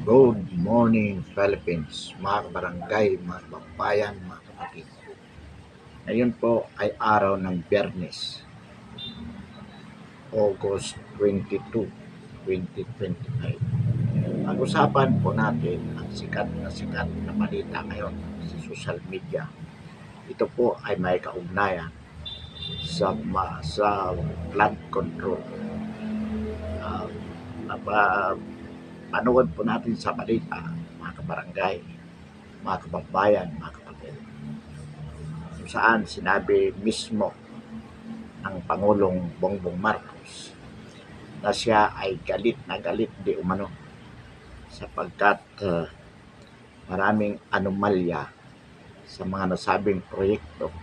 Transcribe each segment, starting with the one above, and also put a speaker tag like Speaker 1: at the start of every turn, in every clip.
Speaker 1: Good morning, Philippines, mga kabarangay, mga kababayan, mga kapatid. Ngayon po ay araw ng Biyernes, August 22, 2025. Pag-usapan po natin ang sikat na balita ngayon sa social media. Ito po ay may kaugnayan sa flood control. Uh, Panood po natin sa balita, mga kabarangay, mga kababayan, mga kapatid, kung saan sinabi mismo ng Pangulong Bongbong Marcos na siya ay galit na galit di umano sapagkat maraming anomalya sa mga nasabing proyekto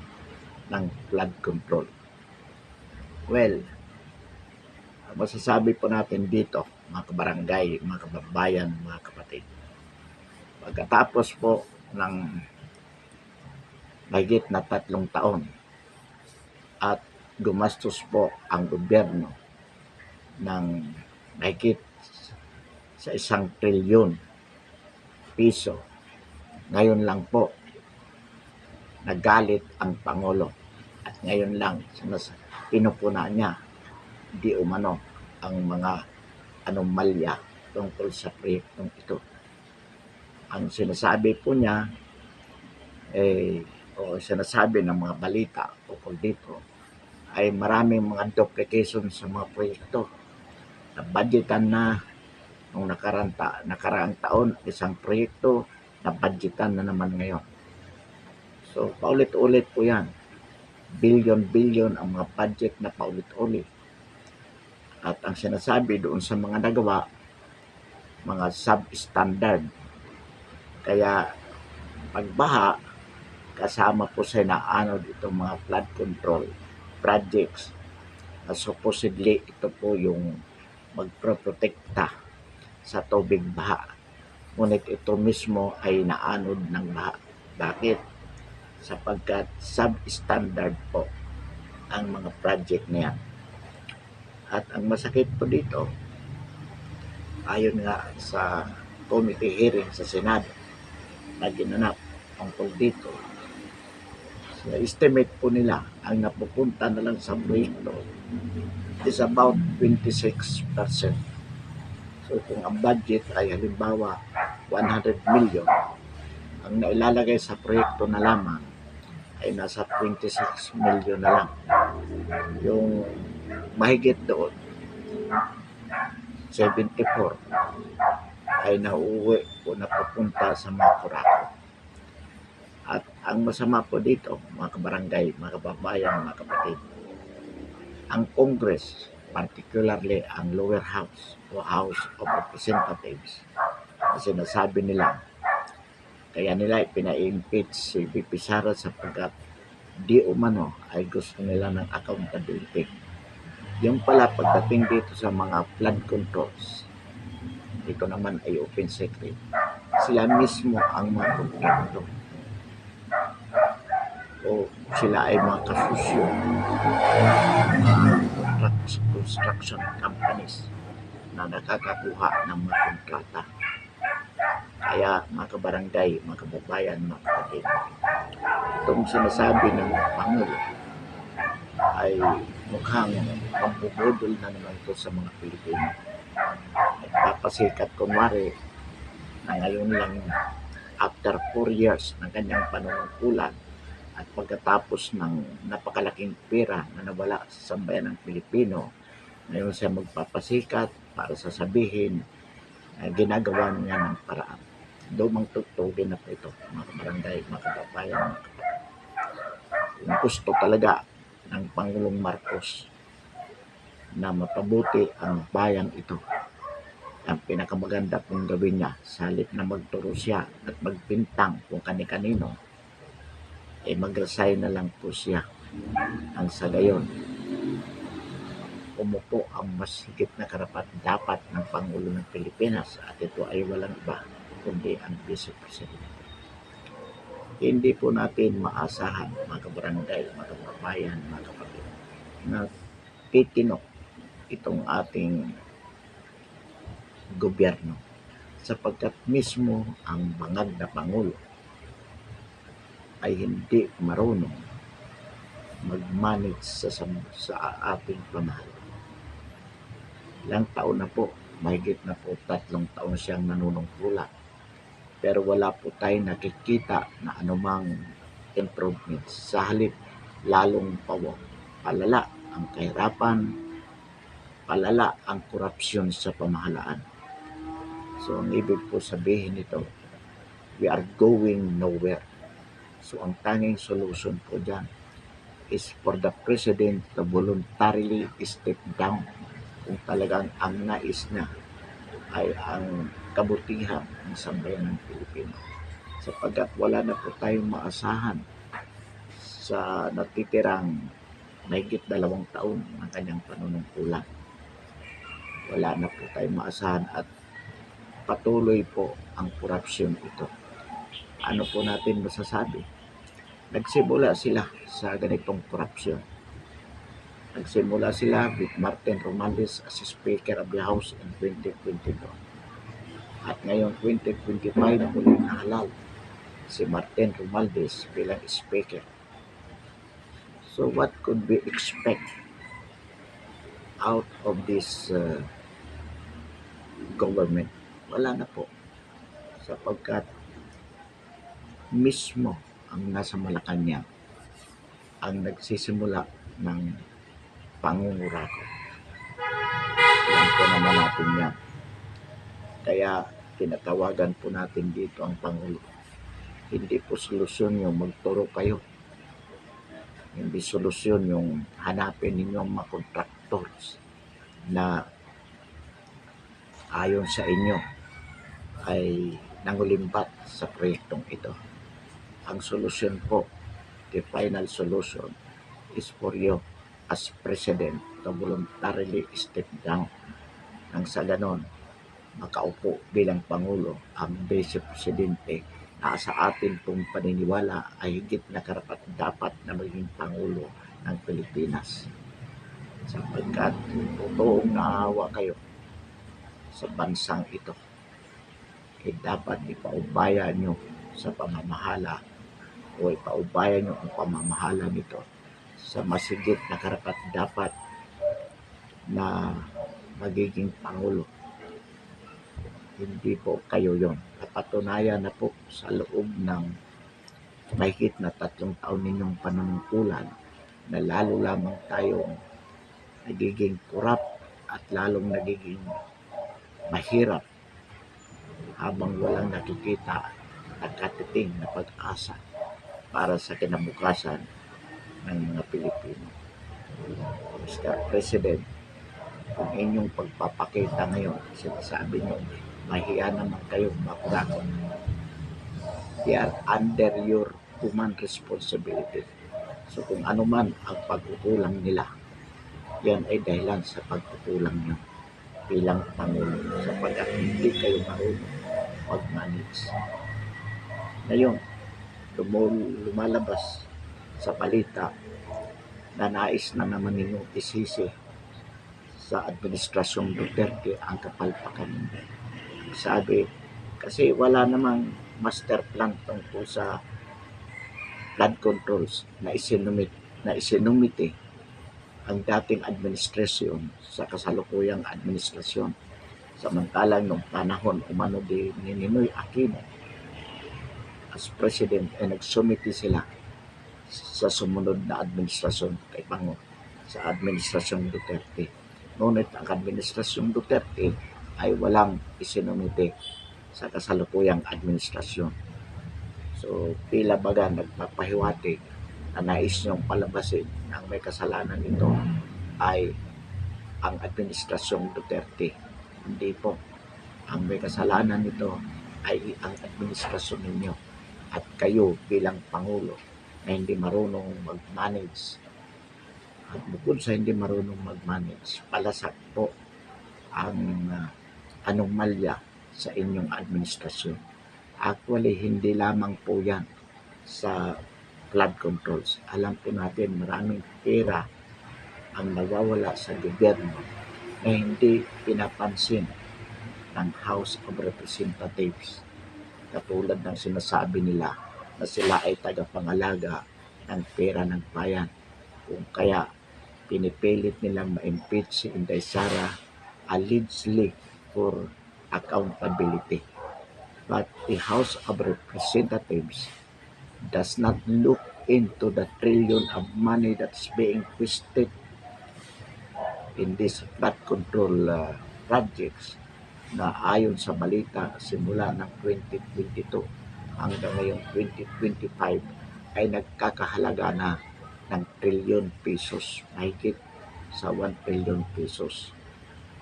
Speaker 1: ng flood control. Well, masasabi po natin dito, mga kabarangay, mga kababayan, mga kapatid, pagkatapos po ng mahigit na 3 taon at gumastos po ang gobyerno ng mahigit sa 1 trilyon piso. Ngayon lang po nagalit ang Pangulo at ngayon lang pinupuna niya di umano ang mga anomalya tungkol sa proyektong ito. Ang sinasabi po niya o sinasabi ng mga balita tungkol dito ay maraming mga duplication sa mga proyekto na budgetan na nung nakaraang taon isang proyekto na budgetan na naman ngayon. So paulit-ulit po yan, billion ang mga budget na paulit-ulit. At ang sinasabi doon sa mga nagawa, mga substandard. Kaya pagbaha, kasama po sa inaanod itong mga flood control projects na supposedly ito po yung magproprotekta sa tubig baha. Ngunit ito mismo ay naanod ng baha. Bakit? Sapagkat substandard po ang mga project na yan. At ang masakit po dito, ayon nga sa committee hearing sa Senado na ginanap tungkol dito, sa estimate po nila ang napupunta na lang sa proyekto is about 26%. So kung ang budget ay halimbawa 100 million, ang nailalagay sa proyekto na lamang ay nasa 26 million na lang. Yung mahigit doon, 74 ay nauuwi o napupunta sa mga kurako. At ang masama po dito, mga kabarangay, mga kababayan, mga kapatid, ang Congress, particularly ang lower house o House of Representatives, na sinasabi nila, kaya nila ipina-impeach si VP Sara sapagkat di umano ay gusto nila ng accountability. Yung pala pagdating dito sa mga flood controls, ito naman ay open secret. Sila mismo ang mga kontrakto o sila ay mga kasusyo, construction companies na nakakakuha ng mga kontrata. Kaya mga kabarangay, mga kababayan, mga kapatid, itong sinasabi ng Pangulo ay mukhang pambubudol na naman ito sa mga Pilipino. Nagpapasikat kunwari na ngayon lang after 4 years ng kanyang panunungkulan at pagkatapos ng napakalaking pera na nawala sa sambayan ng Pilipino, ngayon siya magpapasikat para sasabihin na ginagawa niya ng paraan. Dumang tutugin na po ito, mga kabarangay, mga kababayan, mga kapatid. Kung gusto talaga ng Pangulong Marcos na mapabuti ang bayan ito, ang pinakamaganda pong gawin niya, sa halip na magturo siya at magbintang kung kani-kanino, mag-resign na lang po siya. Ang sa gayon, umupo ang mas higit na karapat-dapat ng Pangulo ng Pilipinas at ito ay walang iba kundi ang Vice President. Hindi po natin maasahan, mga kabarangay, mga kababayan, mga kapatid, na titinok itong ating gobyerno sapagkat mismo ang bangag na Pangulo ay hindi marunong mag-manage sa ating pamahalaan. Ilang taon na po, mahigit na po 3 taon siyang nanunungkulan. Pero wala po tayong nakikita na anumang improvements. Sa halip, lalong palala ang kahirapan, palala ang korupsyon sa pamahalaan. So, ang ibig po sabihin nito, we are going nowhere. So, ang tanging solution po dyan is for the President to voluntarily step down kung talagang ang nais niya ay ang kabutihan ng sambayan ng Pilipino. Sapagkat wala na po tayong maasahan sa natitirang mahigit 2 taon ng kanyang panunungkulan. Wala na po tayong maasahan at patuloy po ang korupsyon ito. Ano po natin masasabi? Nagsimula sila sa ganitong korupsyon. Nagsimula sila with Martin Romualdez as Speaker of the House in 2022. At ngayong 2025, muli nahalal si Martin Romualdez bilang Speaker. So what could we expect out of this government? Wala na po. Sapagkat mismo ang nasa Malacanang ang nagsisimula ng pangungurako. Alam po naman natin yan. Kaya tinatawagan po natin dito ang Pangulo. Hindi po solusyon yung magturo kayo. Hindi solusyon yung hanapin ninyong mga contractors na ayon sa inyo ay nangulimbat sa proyektong ito. Ang solusyon po, the final solution is for you as President to voluntarily step down. Nang sa ganon, makaupo bilang Pangulo ang Vice Presidente na sa atin pong paniniwala ay higit na karapat-dapat na maging Pangulo ng Pilipinas. Sapagkat totoong naawa kayo sa bansang ito, dapat ipaubaya nyo sa pamamahala o ipaubaya nyo ang pamamahala nito sa masigit na karapat-dapat na magiging Pangulo. Hindi po kayo yon. Napatunayan na po sa loob ng mahigit na 3 taon ninyong panunungkulan na lalo lamang tayong nagiging corrupt at lalong nagiging mahirap habang walang nakikita na katiting na pag-asa para sa kinabukasan ng mga Pilipino. Mr. President, kung inyong pagpapakita ngayon, sinasabi nyo, mahiya naman kayong makurakot. They are under your human responsibility. So kung ano man ang pagkukulang nila, yan ay dahilan sa pagkukulang nyo bilang Pangulo sapagkat hindi kayo marunong mag-manage. Ngayon, lumalabas sa balita na nais na naman ninutisisi sa Administrasyong Duterte ang kapalpakan. Sabi, kasi wala namang master plan tungkol sa flood controls na isinumite ang dating administrasyon sa kasalukuyang administrasyon. Samantalang nung panahon umano ni Ninoy Aquino as President ay nagsumiti sila sa sumunod na administrasyon kay Pangulo sa administrasyong Duterte. Ngunit ang administrasyong Duterte ay walang isinumite sa kasalukuyang administrasyon. So tila baga nagpapahiwatig na nais niyong palabasin ang may kasalanan ito ay ang administrasyong Duterte. Hindi po. Ang may kasalanan nito ay ang administrasyon ninyo at kayo bilang Pangulo na hindi marunong mag-manage. At bukod sa hindi marunong mag-manage, palasak po ang anomalya sa inyong administrasyon. Actually, hindi lamang po yan sa flood controls. Alam po natin maraming pera ang nawawala sa gobyerno na hindi pinapansin ng House of Representatives. Katulad ng sinasabi nila na sila ay tagapangalaga ng pera ng bayan. Kung kaya pinipilit nilang ma-impeach si Inday Sara allegedly for accountability. But the House of Representatives does not look into the trillion of money that's being wasted in these flood control projects na ayon sa balita simula ng 2022 hanggang ngayong 2025 ay nagkakahalaga na ng trilyon pesos, mahigit sa 1 trillion pesos.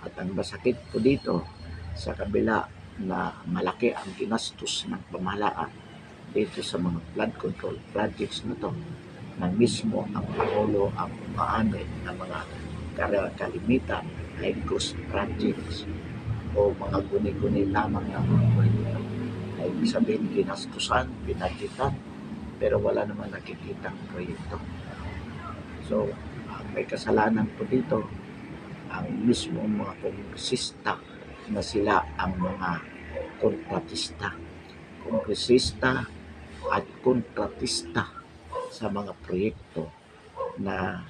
Speaker 1: At ang masakit po dito, sa kabila na malaki ang ginastos ng pamahalaan dito sa mga flood control projects na to, na mismo ang Pangulo ang umaamin ng mga kalimitan ay ghost projects o mga guni-guni lamang ng mga proyekto. Ay ibig sabihin, ginastusan, pinagkitan, pero wala namang nakikitang proyekto. So, may kasalanan po dito ang mismo mga kongresista na sila ang mga kontratista. Kongresista at kontratista sa mga proyekto na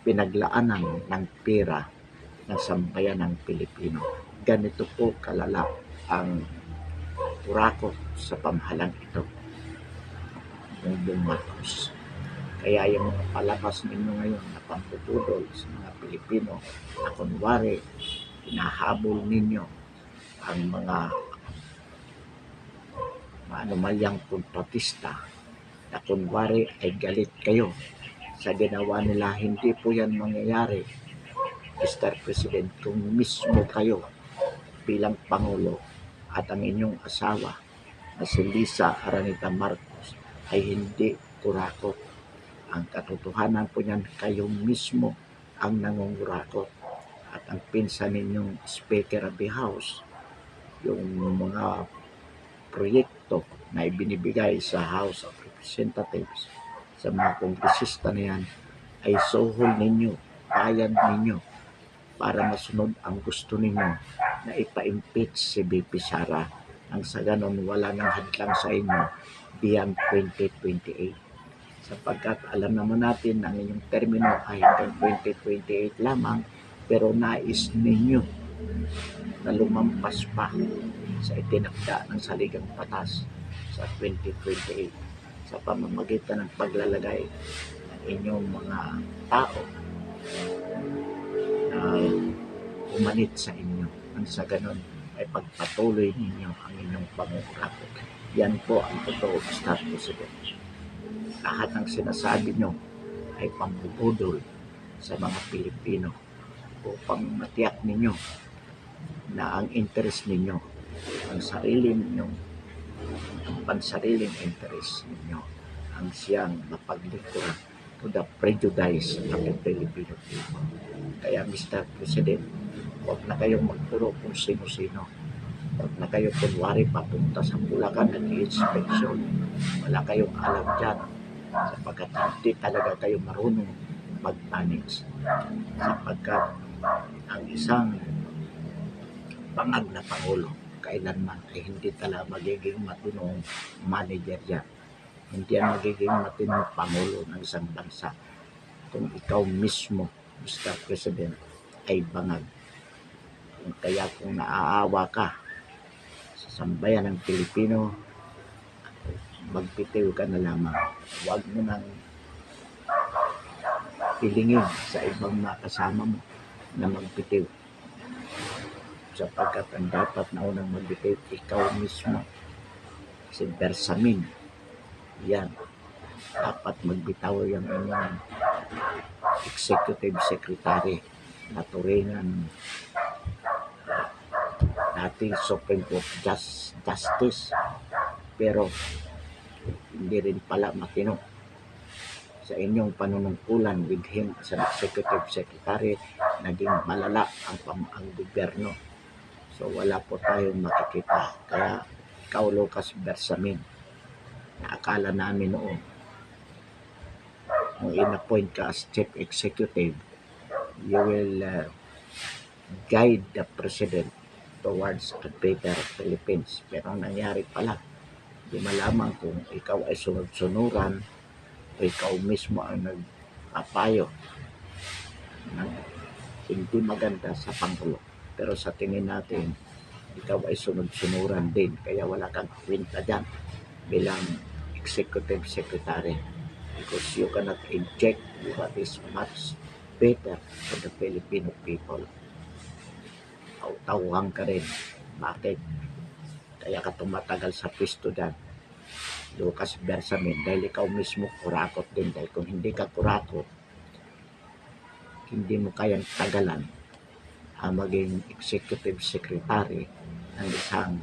Speaker 1: pinaglaanan ng pera ng sambayan ng Pilipino. Ganito po kalala ang urakot sa pamahalang ito ng Marcos. Kaya yung mga palabas ninyo ngayon na pampupudol sa mga Pilipino na kunwari hinahabol ninyo ang mga anomalyang kontratista na kunwari ay galit kayo sa ginawa nila. Hindi po yan mangyayari, Mr. President, kung mismo kayo bilang Pangulo at ang inyong asawa na si Lisa Araneta Marcos ay hindi kurakot. Ang katotohanan po niyan, kayo mismo ang nangungurakot. At ang pinsan ninyong Speaker of the House, yung mga proyekto na ibinibigay sa House of Representatives sa mga kongresista na yan ay sohol ninyo, bayan ninyo para masunod ang gusto ninyo na ipa-impeach si BP Sara nang sa ganon wala nang hadlang sa inyo beyond 2028. Sapagkat alam naman natin ang inyong termino ay hanggang 2028 lamang, pero nais ninyo na lumampas pa sa itinakda ng saligang batas sa 2028 sa pamamagitan ng paglalagay ng inyong mga tao na umanit sa inyo. Nang sa ganon ay pagpatuloy ninyo ang inyong pangungakot. Yan po ang totoo, Mr. President. Lahat ng sinasabi nyo ay pambubudol sa mga Pilipino upang matiyak ninyo na ang interest ninyo, ang sarili ninyo, ang pansariling interest ninyo ang siyang mapaglikuran to the prejudice of the Filipino people. Kaya Mr. President, huwag na kayong magpuro kung sino-sino. Huwag na kayo kunwari papunta sa Bulacan nag-i-inspection. Wala kayong alam dyan sapagkat hindi talaga kayo marunong mag-manage. Sapagkat ang isang bangag na Pangulo kailanman ay hindi talaga magiging matinong manager yan. Hindi yan magiging matinong Pangulo ng isang bansa kung ikaw mismo, Mr. President, ay bangag. Kaya kung naaawa ka sa sambayan ng Pilipino, magbitiw ka na lamang. Huwag mo nang pilingin sa ibang makasama mo na magbitiw. Sapagkat ang dapat na unang magbitiw, ikaw mismo. Si Bersamin, yan. Dapat magbitaw yung inyong executive secretary na turingan dating Supreme Court Justice, pero hindi rin pala matino. Sa inyong panunungkulan with him as an executive secretary, naging malala ang gobyerno. So wala po tayong makikita. Kaya ikaw, Lucas Bersamin, na akala namin noon kung in-appoint ka as chief executive, you will guide the president towards a better Philippines. Pero ang nangyari pala, di malaman kung ikaw ay sunod-sunuran o ikaw mismo ang nagpapayo ng hindi maganda sa Pangulo. Pero sa tingin natin, ikaw ay sunod-sunuran din, kaya wala kang kwenta dyan bilang executive secretary because you cannot inject what is much better for the Filipino people. Tauhan ka rin. Bakit? Kaya ka tumatagal sa pisto dyan. Lucas Bersamin, dahil ikaw mismo kurakot din. Dahil kung hindi ka kurakot, hindi mo kayang tagalan ang maging executive secretary ng isang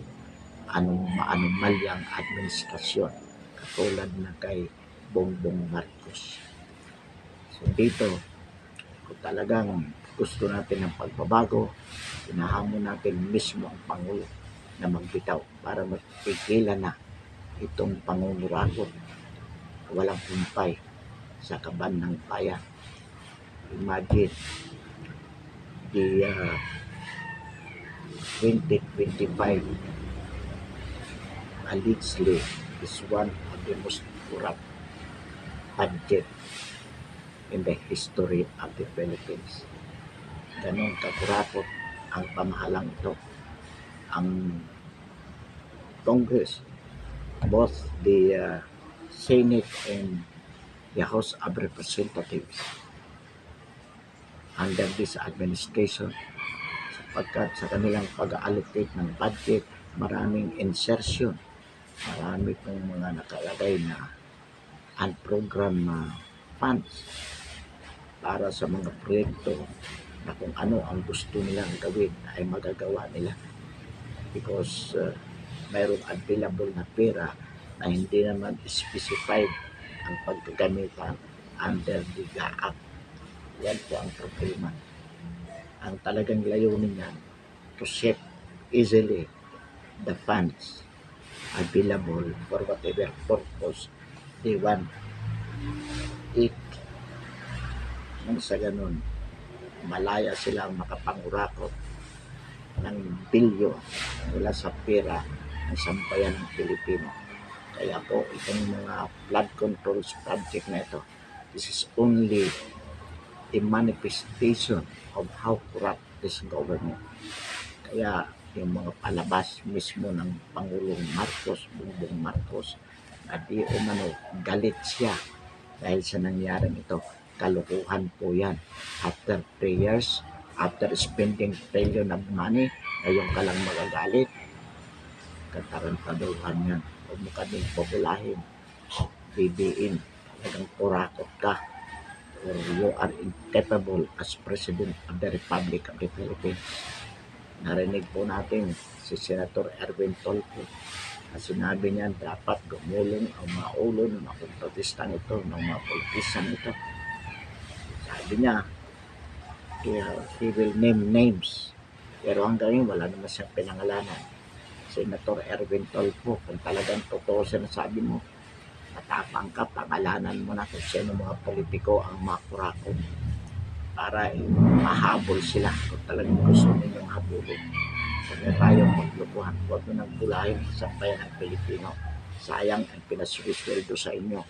Speaker 1: anomalyang administrasyon katulad na kay Bongbong Marcos. So dito, kung talagang gusto natin ng pagbabago, hinahamon natin mismo ang Pangulo na magbitaw para mapigilan na itong pangungurakot walang humpay sa kaban ng bayan. Imagine the 2025 allegedly is one of the most corrupt budget in the history of the Philippines. Ganun kakurapot ang pamahalang ito. Ang Congress, both the Senate and the House of Representatives under this administration, sapagkat sa kanilang pag-allocate ng budget, maraming insertion, marami pong mga nakalagay na unprogrammed funds para sa mga proyekto na kung ano ang gusto nilang gawin ay magagawa nila because mayroong available na pera na hindi naman specified ang pagkagamitan under the GAAP. Yan po ang problema. Ang talagang layunin niyan to shift easily the funds available for whatever purpose they want it. Nang sa ganun, malaya silang makapangurakot ng bilyo mula sa pera ng sambayan ng Pilipino. Kaya po, itong mga flood controls project na ito, this is only a manifestation of how corrupt this government. Kaya yung mga palabas mismo ng Pangulong Marcos, Bongbong Marcos, na di umano galit siya dahil sa nangyaring ito. Kalukuhan po yan. After 3 years, after spending trillion of money, ngayon ka lang magagalit. Katarantaduhan yan. Huwag mo kaming populahin. BBM, talagang kurakot ka. Or you are incapable as President of the Republic of the Philippines. Narinig po natin si Senator Erwin Tolpo na sinabi niya dapat gumulong ang mga ulo ng mga protestan ito, ng mga politician ito. Sabi niya, he will name names. Pero hanggang ngayon wala naman siyang pinangalanan. Senator Erwin Tolpo, kung talagang totoo sinasabi mo, matapang ka, pangalanan mo na kung sino mga politiko ang makurakot para mahabol sila kung talagang gusto ninyong habulin. Huwag na tayong maglukuhan, huwag na nang bulahin sa bayan ng Pilipino. Sayang ang pinaswisweldo sa inyo.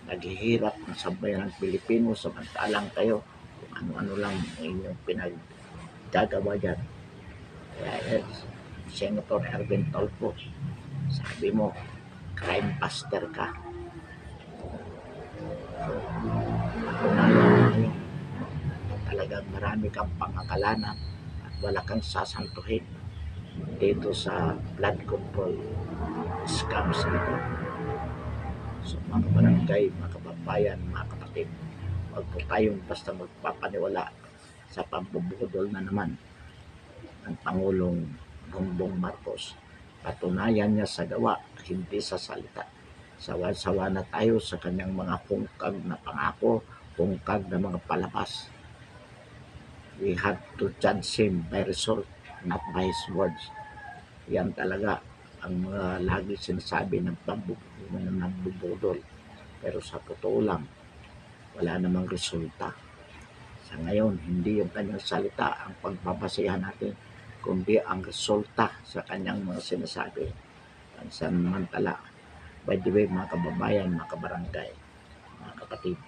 Speaker 1: Naghihirap ang sambayan ng Pilipino samantalang kayo kung ano-ano lang inyong pinaggagawa dyan. Kaya Senator Erwin Tolpo, sabi mo, crime buster ka. So, ngayon, talagang marami kang pangakalanan at wala kang sasantuhin dito sa flood control scams nito. So mga barangay, mga kababayan, mga kapatid, huwag po tayong basta magpapaniwala sa pambubudol na naman ng Pangulong Bongbong Marcos. Patunayan niya sa gawa, hindi sa salita. Sawa-sawa na tayo sa kanyang mga hungkag na pangako, hungkag na mga palabas. We have to judge him by result, not by his words. Yan talaga ang mga lagi sinasabi ng pambubudol. Pero sa totoo lang, wala namang resulta. Sa ngayon, hindi yung kanyang salita ang pagbabasehan natin, kundi ang resulta sa kanyang mga sinasabi. Pansamantala, by the way, mga kababayan, mga kabarangay, mga kapatid,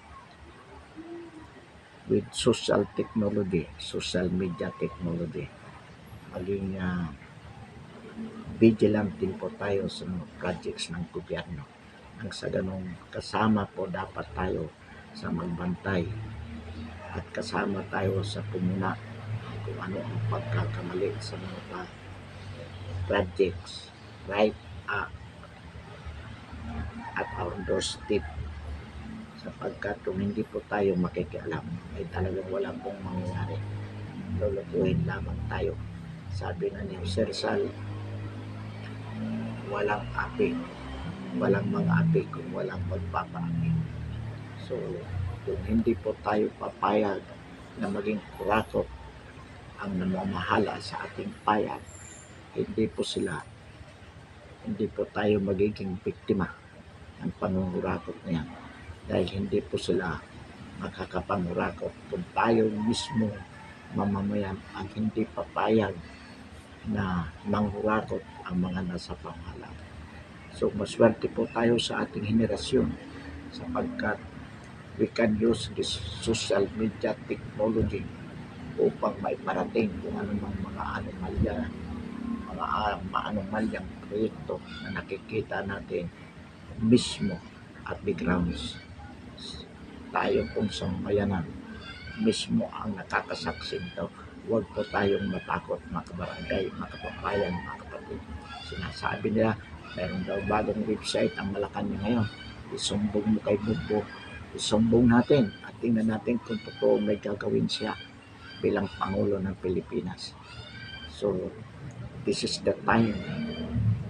Speaker 1: with social technology, social media technology, maging vigilant din po tayo sa mga projects ng gobyerno. Nang sa ganong kasama po dapat tayo sa magbantay at kasama tayo sa pumuna kung ano ang pagkakamali sa mga projects right at our doorstep, sapagkat kung hindi po tayo makikialam ay talagang wala pong mangyayari, lulutuin lamang tayo. Sabi na ni Sir Sal, walang mga api kung walang magpapaapi. So kung hindi po tayo papayag na maging kurakot ang namamahala sa ating bayan, hindi po tayo magiging biktima ng pangungurakot na yan, dahil hindi po sila makakapangurakot kung tayo mismo mamamayan ang hindi papayag na manghurakot ang mga nasa pamahalaan. So maswerte po tayo sa ating henerasyon, sapagkat we can use this social media technology upang maiparating kung anumang mga anomalyang proyekto na nakikita natin mismo at the grounds. Tayo pong sambayanan mismo ang nakakasaksi nito. Huwag po tayong matakot, mga kabarangay, mga kapapayan, mga kapatid. Sinasabi nila, mayroon daw bagong website ang Malacanang ngayon. Isumbong mo kay Bugbo. Isumbong natin at tingnan natin kung totoo may gagawin siya bilang Pangulo ng Pilipinas. So, this is the time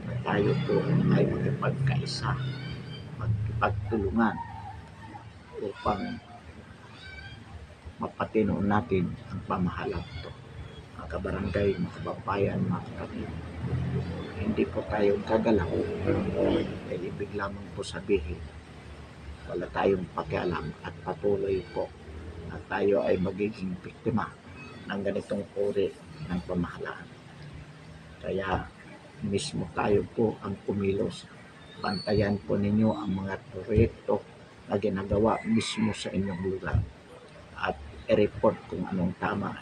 Speaker 1: na tayo po ay magpagkaisa, magpagtulungan upang mapatinoon natin ang pamahalaan ito. Mga kabarangay, mga kababayan, mga kapatid, hindi po tayo gagalaw dahil ibig lamang po sabihin wala tayong pakialam at patuloy po na tayo ay magiging biktima ng ganitong uri ng pamahalaan. Kaya mismo tayo po ang kumilos. Bantayan po ninyo ang mga proyekto na ginagawa mismo sa inyong lugar at i-report kung anong tama.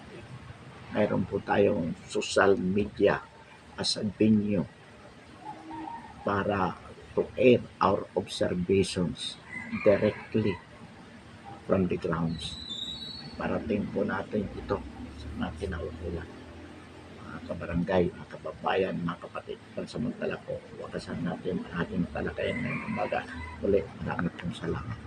Speaker 1: Mayroon po tayong social media as a venue para to air our observations directly from the grounds. Parating po natin ito sa mga kinaukulan. Mga kabarangay, mga kababayan, mga kapatid, pansamantala po, wakasan natin ang ating talakayan ngayong umaga. Ulit, maraming salamat.